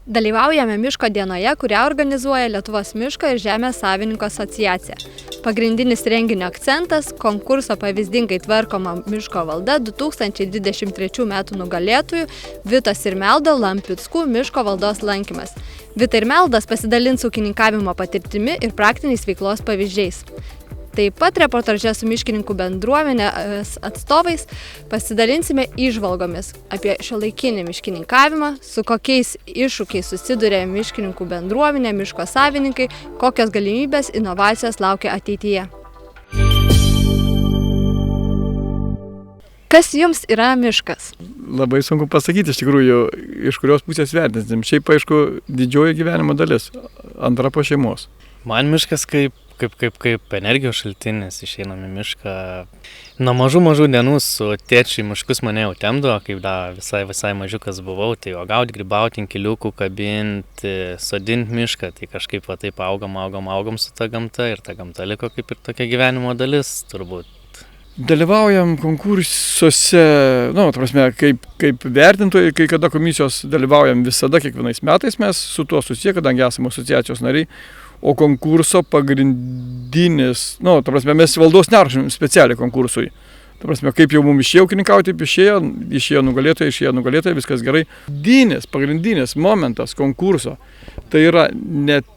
Dalyvaujame miško dienoje, kurią organizuoja Lietuvos miško ir žemės savininkų asociacija. Pagrindinis renginio akcentas – konkurso pavyzdingai tvarkoma miško valda 2023 metų nugalėtojų Vitos ir Meldo Lampickų miško valdos lankymas. Vita ir Meldas pasidalins ūkininkavimo patirtimi ir praktiniais veiklos pavyzdžiais. Taip pat reportaže su miškininkų bendruomenės atstovais pasidalinsime įžvalgomis apie šiuolaikinį miškininkavimą, su kokiais iššūkiais susiduria miškininkų bendruomenė, miško savininkai, kokios galimybės, inovacijos laukia ateityje. Kas jums yra miškas? Labai sunku pasakyti iš tikrųjų, iš kurios pusės vertinsim. Šiaip, aišku, didžioji gyvenimo dalis, antra po šeimos. Man miškas kaip energijos šaltinis, išeinam į mišką. Nuo mažų dienų su tėčiu į miškus mane jau temdavo, kaip visai mažiukas buvau, tai uogauti, grybauti, inkiliukų kabinti, sodinti mišką, tai kažkaip va taip augom su ta gamta ir ta gamta liko kaip ir tokia gyvenimo dalis turbūt. Dalyvaujam konkursuose, kaip vertintojai, kai kada komisijos dalyvaujam visada, kiekvienais metais mes su tuo susiję, kadangi esame asociacijos nariai. O konkurso pagrindinis, mes valdos nerašom specialiai konkursui. Kaip jau mums išėjo ūkininkauti, išėjo nugalėtojai, viskas gerai. Pagrindinis momentas konkurso, tai yra net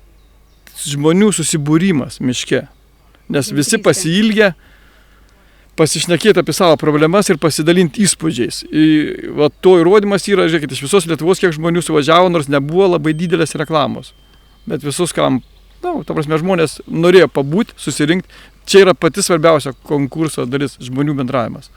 žmonių susibūrimas miške. Nes visi pasiilgę pasišnekėti apie savo problemas ir pasidalinti įspūdžiais. To įrodymas yra, žiūrėkit, iš visos Lietuvos, kiek žmonių suvažiavo, nors nebuvo labai didelės reklamos. Bet visus, kam žmonės norėjo pabūti, susirinkti. Čia yra pati svarbiausia konkurso dalis – žmonių bendravimas.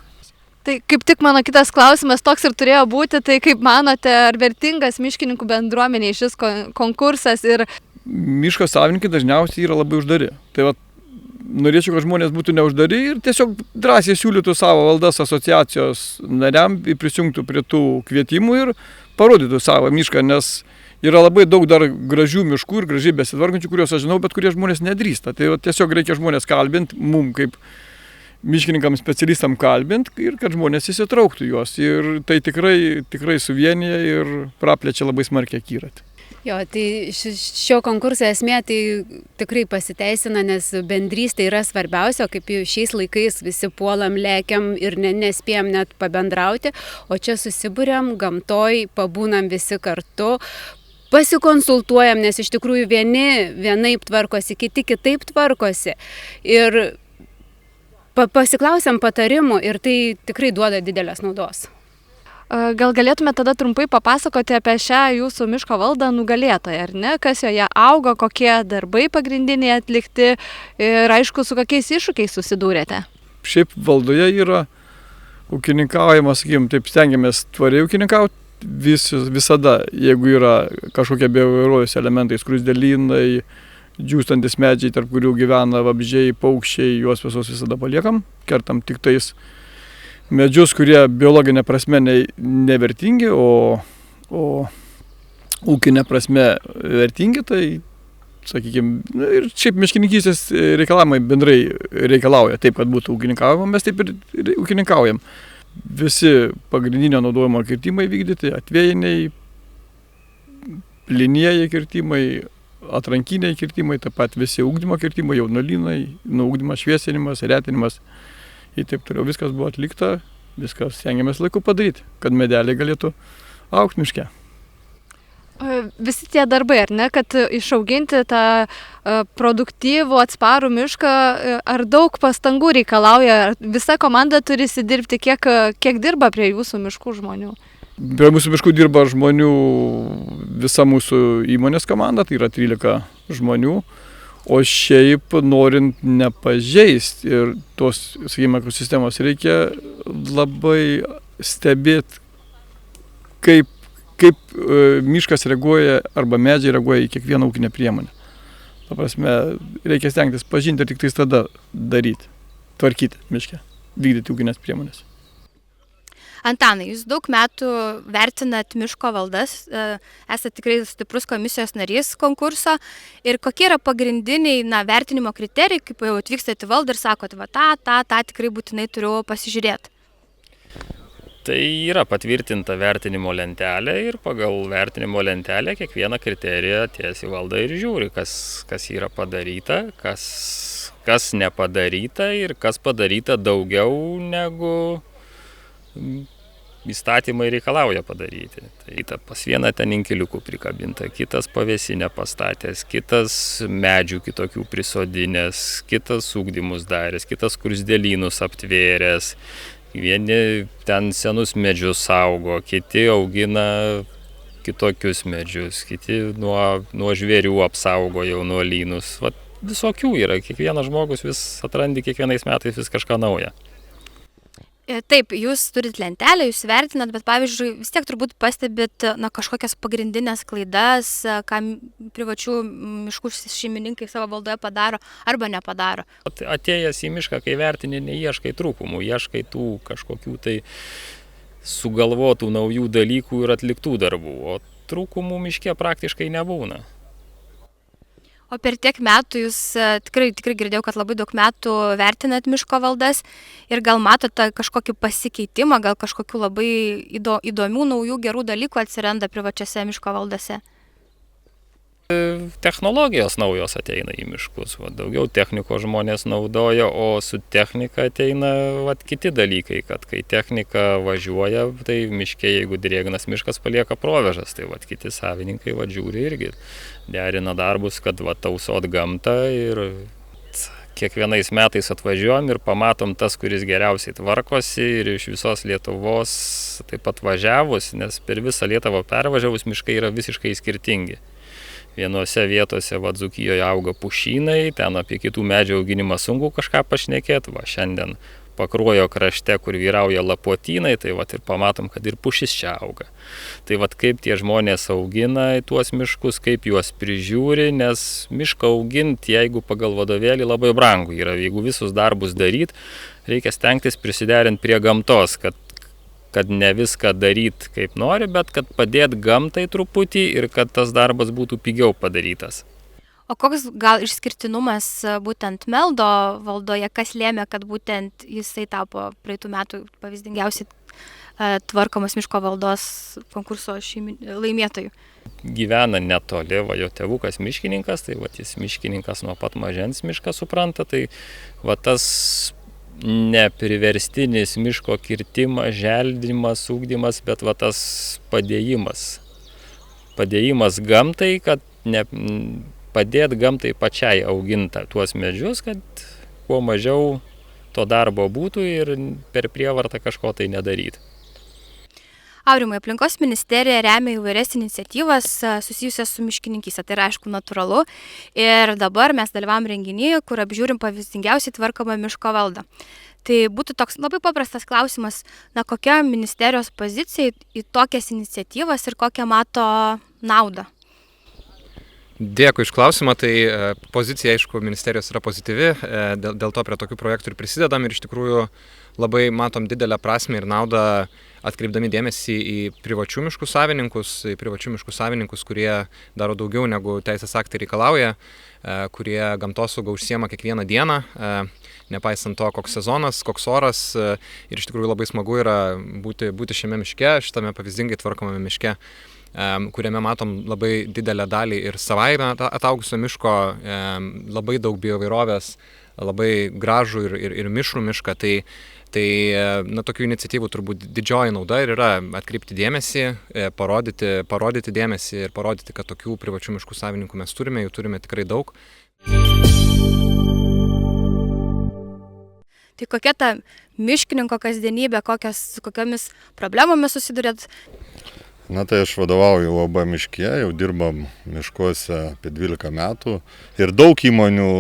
Tai kaip tik mano kitas klausimas toks ir turėjo būti, tai kaip manote, ar vertingas miškininkų bendruomeniai šis konkursas ir... Miško savininkai dažniausiai yra labai uždari. Tai norėčiau, kad žmonės būtų neuždari ir tiesiog drąsiai siūlytų savo valdas asociacijos nariam, prisijungtų prie tų kvietimų ir parodytų savo mišką, nes yra labai daug dar gražių miškų ir gražiai besitvarkančių, kuriuos aš žinau, bet kurie žmonės nedrįsta. Tai tiesiog reikia žmonės kalbinti, mum kaip miškininkams specialistam kalbinti ir kad žmonės įsitrauktų juos. Ir tai tikrai suvienyje ir praplečia labai smarkiai akiratį. Jo, tai šio konkurso esmė tai tikrai pasiteisina, nes bendrystė yra svarbiausia, kaip šiais laikais visi puolam, lekiam ir nespėjam net pabendrauti, o čia susiburiam, gamtoj, pabūnam visi kartu, pasikonsultuojam, nes iš tikrųjų vienaip tvarkosi, kiti kitaip tvarkosi ir pasiklausiam patarimų ir tai tikrai duoda didelės naudos. Gal galėtume tada trumpai papasakoti apie šią jūsų miško valdą nugalėtoją, ar ne? Kas joje augo, kokie darbai pagrindiniai atlikti ir aišku, su kokiais iššūkiais susidūrėte? Šiaip valdoje yra ūkininkaujamas, taip stengiamės tvariai ūkininkauti visada, jeigu yra kažkokie bioįvairovės elementai, skruzdėlynai, džiūstantis medžiai, tarp kurių gyvena vabzdžiai, paukščiai, juos visus visada paliekam, kertam tik tais medžius, kurie biologinė prasme nevertingi, o ūkinė prasme vertingi, tai, sakykime, ir šiaip miškininkystės reikalavimai bendrai reikalauja taip, kad būtų ūkininkaujama, mes taip ir ūkininkaujam. Visi pagrindinio naudojimo kirtimai vykdyti, atvėjiniai, plinieji kirtimai, atrankiniai kirtimai, taip pat visi ugdymo kirtimai, jaunolynai, ugdymas, šviesinimas, retinimas. Ir taip toliau viskas buvo atlikta, viskas stengiamės laiku padaryti, kad medeliai galėtų augti miške. Visi tie darbai, ar ne, kad išauginti tą produktyvų, atsparų mišką, ar daug pastangų reikalauja, visa komanda turi įsidirbti, kiek dirba prie jūsų miškų žmonių? Prie mūsų miškų dirba žmonių, visa mūsų įmonės komanda, tai yra 13 žmonių. O šiaip norint nepažeisti ir tos, sakykime, ekosistemos reikia labai stebėti, kaip miškas reaguoja arba medžiai reaguoja į kiekvieną ūkinę priemonę. Ta prasme, reikia stengtis pažinti ir tik tais tada daryti, tvarkyti miškę, vykdyti ūkinės priemonės. Antanai, jūs daug metų vertinat miško valdas, esate tikrai stiprus komisijos narys konkurso ir kokie yra pagrindiniai vertinimo kriterijai, kaip jau atvykstate į valdą ir sakote, tą tikrai būtinai turiu pasižiūrėti? Tai yra patvirtinta vertinimo lentelė ir pagal vertinimo lentelę kiekvieną kriteriją atėjęs į valdą ir žiūri, kas yra padaryta, kas nepadaryta ir kas padaryta daugiau negu įstatymai reikalauja padaryti. Tai pas vieną ten inkiliukų prikabinta, kitas pavėsinę pastatęs, kitas medžių kitokių prisodinęs, kitas ugdymus daręs, kitas skruzdėlynus aptvėręs. Vieni ten senus medžius saugo, kiti augina kitokius medžius, kiti nuo žvėrių apsaugo jaunuolynus. Visokių yra, kiekvienas žmogus vis atrandi kiekvienais metais vis kažką naują. Taip, jūs turit lentelę, jūs vertinat, bet pavyzdžiui, vis tiek turbūt pastebit kažkokias pagrindinės klaidas, ką privačių miškų šeimininkai savo valdoje padaro arba nepadaro. Atėjęs į mišką, kai vertini, neieškai trūkumų, ieškai tų kažkokių tai sugalvotų naujų dalykų ir atliktų darbų, o trūkumų miške praktiškai nebūna. O per tiek metų jūs tikrai girdėjau, kad labai daug metų vertinat miško valdas ir gal matote kažkokį pasikeitimą, gal kažkokių labai įdomių, naujų, gerų dalykų atsiranda privačiose miško valdose? Technologijos naujos ateina į miškus, daugiau technikos žmonės naudoja, o su technika ateina kiti dalykai, kad kai technika važiuoja, tai miške, jeigu drėgnas miškas palieka provėžas, tai kiti savininkai žiūri irgi, derina darbus, kad tausot gamtą ir kiekvienais metais atvažiuojam ir pamatom tas, kuris geriausiai tvarkosi ir iš visos Lietuvos taip pat važiavus, nes per visą Lietuvą pervažiavus miškai yra visiškai skirtingi. Vienose vietose Dzūkijoje auga pušynai, ten apie kitų medžių auginimą sunku kažką pašnekėti. Šiandien Pakruojo krašte, kur vyrauja lapotynai, tai ir pamatom, kad ir pušis čia auga. Tai kaip tie žmonės augina tuos miškus, kaip juos prižiūri, nes mišką auginti, jeigu pagal vadovėlį, labai brangu yra. Jeigu visus darbus daryti, reikia stengtis prisiderinti prie gamtos, kad ne viską daryti kaip nori, bet kad padėti gamtai truputį ir kad tas darbas būtų pigiau padarytas. O koks gal išskirtinumas būtent Meldo valdoje, kas lėmė, kad būtent jisai tapo praeitų metų pavyzdingiausiai tvarkomas miško valdos konkurso laimėtojų? Gyvena netoli, jo tėvukas miškininkas, tai jis miškininkas nuo pat mažens mišką supranta, tai tas nepriverstinis miško kirtimas, želdinimas, ugdymas, bet tas padėjimas gamtai, kad padėti gamtai pačiai auginti tuos medžius, kad kuo mažiau to darbo būtų ir per prievartą kažko tai nedaryti. Aurimai, aplinkos ministerija remia įvairias iniciatyvas susijusias su miškininkystė, tai yra aišku natūralu. Ir dabar mes dalyvavom renginyje, kur apžiūrim pavyzdingiausiai tvarkomą miško valdą. Tai būtų toks labai paprastas klausimas, kokia ministerijos pozicija į tokias iniciatyvas ir kokią mato naudą? Dėkui iš klausimą, tai pozicija, aišku, ministerijos yra pozityvi, dėl to prie tokių projektų ir prisidedam ir iš tikrųjų labai matom didelę prasmę ir naudą atkreipdami dėmesį į privačių miškų savininkus, kurie daro daugiau negu teisės aktai reikalauja, kurie gamtosaugą užsiema kiekvieną dieną, nepaisant to, koks sezonas, koks oras, ir iš tikrųjų labai smagu yra būti šiame miške, šitame pavyzdingai tvarkomame miške, kuriame matom labai didelę dalį ir savaime ataugusio miško, labai daug bioįvairovės, labai gražų ir mišrų mišką. Tai tokių iniciatyvų turbūt didžioji nauda ir yra atkreipti dėmesį, parodyti dėmesį ir parodyti, kad tokių privačių miškų savininkų mes turime, jų turime tikrai daug. Tai kokia ta miškininko kasdienybė, kokiamis problemomis susidurėt? Tai aš vadovauju UAB miške, jau dirbam miškuose apie 12 metų ir daug įmonių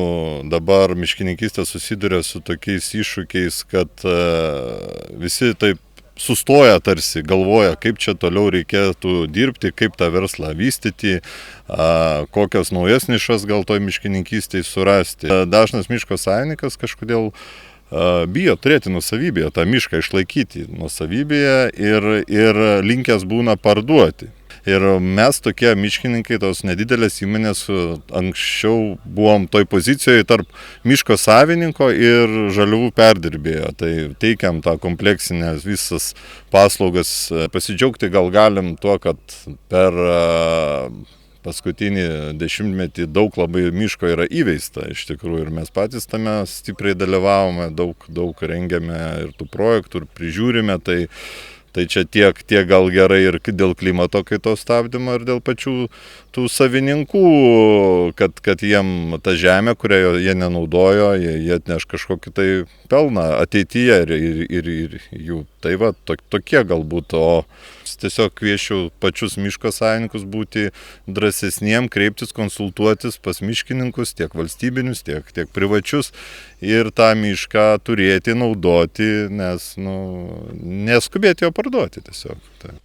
dabar miškininkystė susiduria su tokiais iššūkiais, kad visi taip sustoja tarsi, galvoja, kaip čia toliau reikėtų dirbti, kaip tą verslą vystyti, kokias naujas nišas gal toj miškininkystėje surasti. Dažnas miško savininkas kažkodėl bijo turėti nuosavybėje, tą mišką išlaikyti nuosavybėje ir linkęs būna parduoti. Ir mes tokie miškininkai, tos nedidelės įmonės, anksčiau buvom toj pozicijoje tarp miško savininko ir žaliavų perdirbėjo. Tai teikiam tą kompleksinę visas paslaugas. Pasidžiaugti gal galim tuo, kad per paskutinį dešimtmetį daug labai miško yra įveista iš tikrųjų ir mes patys tame stipriai dalyvavome, daug rengiame ir tų projektų ir prižiūrime, tai čia tiek gal gerai ir dėl klimato kaitos stabdymo ir dėl pačių tų savininkų, kad jiem ta žemė, kurią jie nenaudojo, jie atneš kažkokį tai pelną ateityje ir jų. Tai va, tokie galbūt, o tiesiog kviečiu pačius miško savininkus būti drąsesniem, kreiptis, konsultuotis pas miškininkus, tiek valstybinius, tiek privačius ir tą mišką turėti, naudoti, nes neskubėti jo parduoti tiesiog. Tai.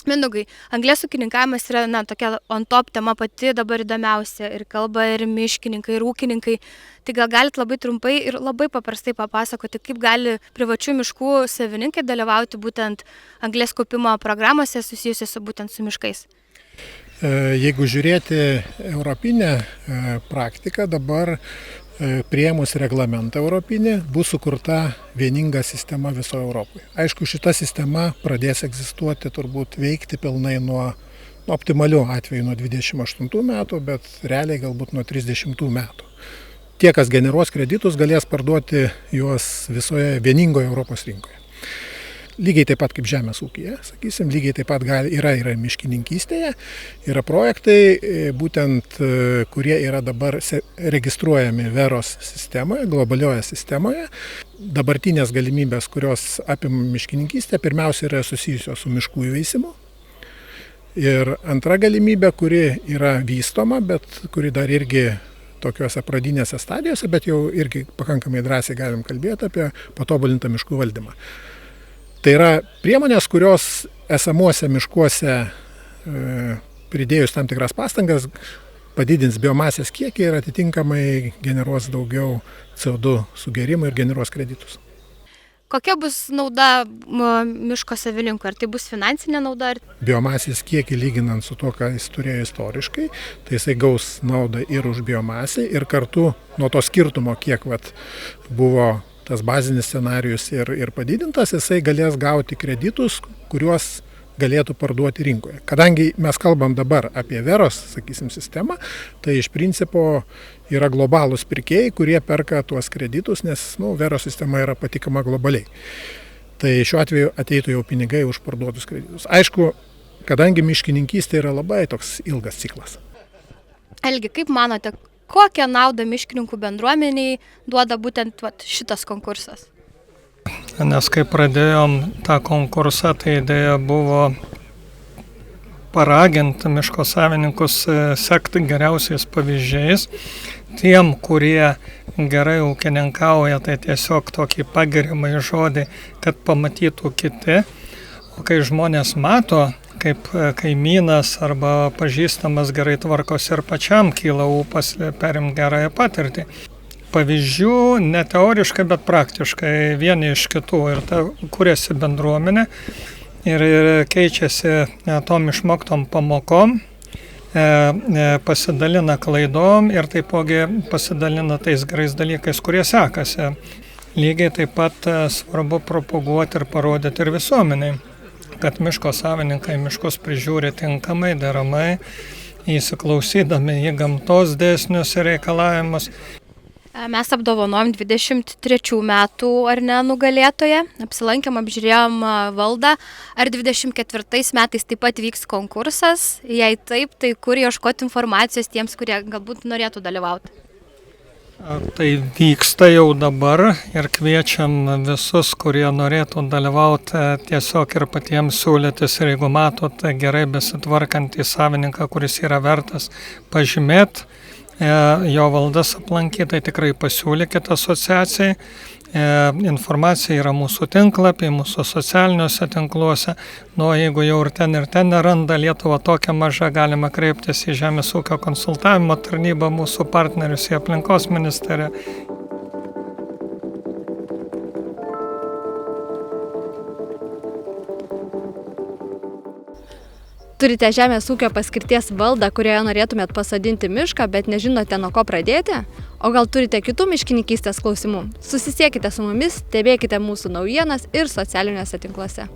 Mindaugai, anglies ūkininkavimas yra tokia on top tema pati dabar įdomiausia ir kalba ir miškininkai, ir ūkininkai. Tai gal galite labai trumpai ir labai paprastai papasakoti, kaip gali privačių miškų savininkai dalyvauti būtent anglies kaupimo programuose susijusiuose būtent su miškais? Jeigu žiūrėti europinę praktiką, dabar priėmus reglamentą europinį bus sukurta vieninga sistema visoje Europoje. Aišku, šita sistema pradės egzistuoti, turbūt veikti pilnai nuo optimalių atveju nuo 28 metų, bet realiai galbūt nuo 30 metų. Tie, kas generuos kreditus, galės parduoti juos visoje vieningoje Europos rinkoje. Lygiai taip pat kaip žemės ūkyje, sakysim, lygiai taip pat yra miškininkystėje, yra projektai, būtent kurie yra dabar registruojami Veros sistemoje, globalioje sistemoje. Dabartinės galimybės, kurios apima miškininkystę, pirmiausia yra susijusios su miškų įveisimu. Ir antra galimybė, kuri yra vystoma, bet kuri dar irgi tokiuose pradinėse stadijose, bet jau irgi pakankamai drąsiai galim kalbėti apie patobulintą miškų valdymą. Tai yra priemonės, kurios esamuose miškuose pridėjus tam tikras pastangas padidins biomasės kiekį ir atitinkamai generuos daugiau CO2 sugerimų ir generuos kreditus. Kokia bus nauda miško savininkui? Ar tai bus finansinė nauda? Biomasės kiekį lyginant su to, ką jis turėjo istoriškai, tai jisai gaus naudą ir už biomasę ir kartu nuo to skirtumo, kiek buvo tas bazinis scenarijus ir padidintas, jisai galės gauti kreditus, kuriuos galėtų parduoti rinkoje. Kadangi mes kalbam dabar apie Veros, sakysim, sistemą, tai iš principo yra globalūs pirkėjai, kurie perka tuos kreditus, nes Veros sistema yra patikima globaliai. Tai šiuo atveju ateitų jau pinigai už parduotus kreditus. Aišku, kadangi miškininkystė yra labai toks ilgas ciklas. Algi, kaip manote, kokią naudą miškininkų bendruomeniai duoda būtent šitas konkursas? Nes kai pradėjom tą konkursą, tai idėja buvo paraginti miško savininkus sekti geriausiais pavyzdžiais. Tiem, kurie gerai ūkininkauja, tai tiesiog tokį pagirimą žodį, kad pamatytų kiti. O kai žmonės mato, kaip kaimynas arba pažįstamas gerai tvarkosi ir pačiam kyla ūpas perimti gerąją patirtį. Pavyzdžių ne teoriškai, bet praktiškai vieni iš kitų ir ta kuriasi bendruomenė ir keičiasi tom išmoktom pamokom, pasidalina klaidom ir taipogi pasidalina tais gerais dalykais, kurie sekasi. Lygiai taip pat svarbu propaguoti ir parodyti ir visuomeniai, kad miško savininkai miškus prižiūri tinkamai, deramai, įsiklausydami į gamtos dėsnius ir reikalavimus. Mes apdovanojom 23 metų ar ne nugalėtoją, apsilankėm, apžiūrėjom valdą. Ar 24 metais taip pat vyks konkursas? Jei taip, tai kur ieškoti informacijos tiems, kurie galbūt norėtų dalyvauti? Tai vyksta jau dabar ir kviečiam visus, kurie norėtų dalyvauti, tiesiog ir patiems siūlytis. Ir jeigu matote gerai besitvarkantį savininką, kuris yra vertas pažymėti, jo valdas aplankyti, tai tikrai pasiūlykite asociacijai. Informacija yra mūsų tinklapį, mūsų socialiniuose tinkluose. Jeigu jau ir ten neranda Lietuva tokia maža, galima kreiptis į Žemės ūkio konsultavimo tarnybą, mūsų partnerius, į aplinkos ministeriją. Turite žemės ūkio paskirties valdą, kurioje norėtumėt pasodinti mišką, bet nežinote, nuo ko pradėti? O gal turite kitų miškininkystės klausimų? Susisiekite su mumis, stebėkite mūsų naujienas ir socialiniuose tinkluose.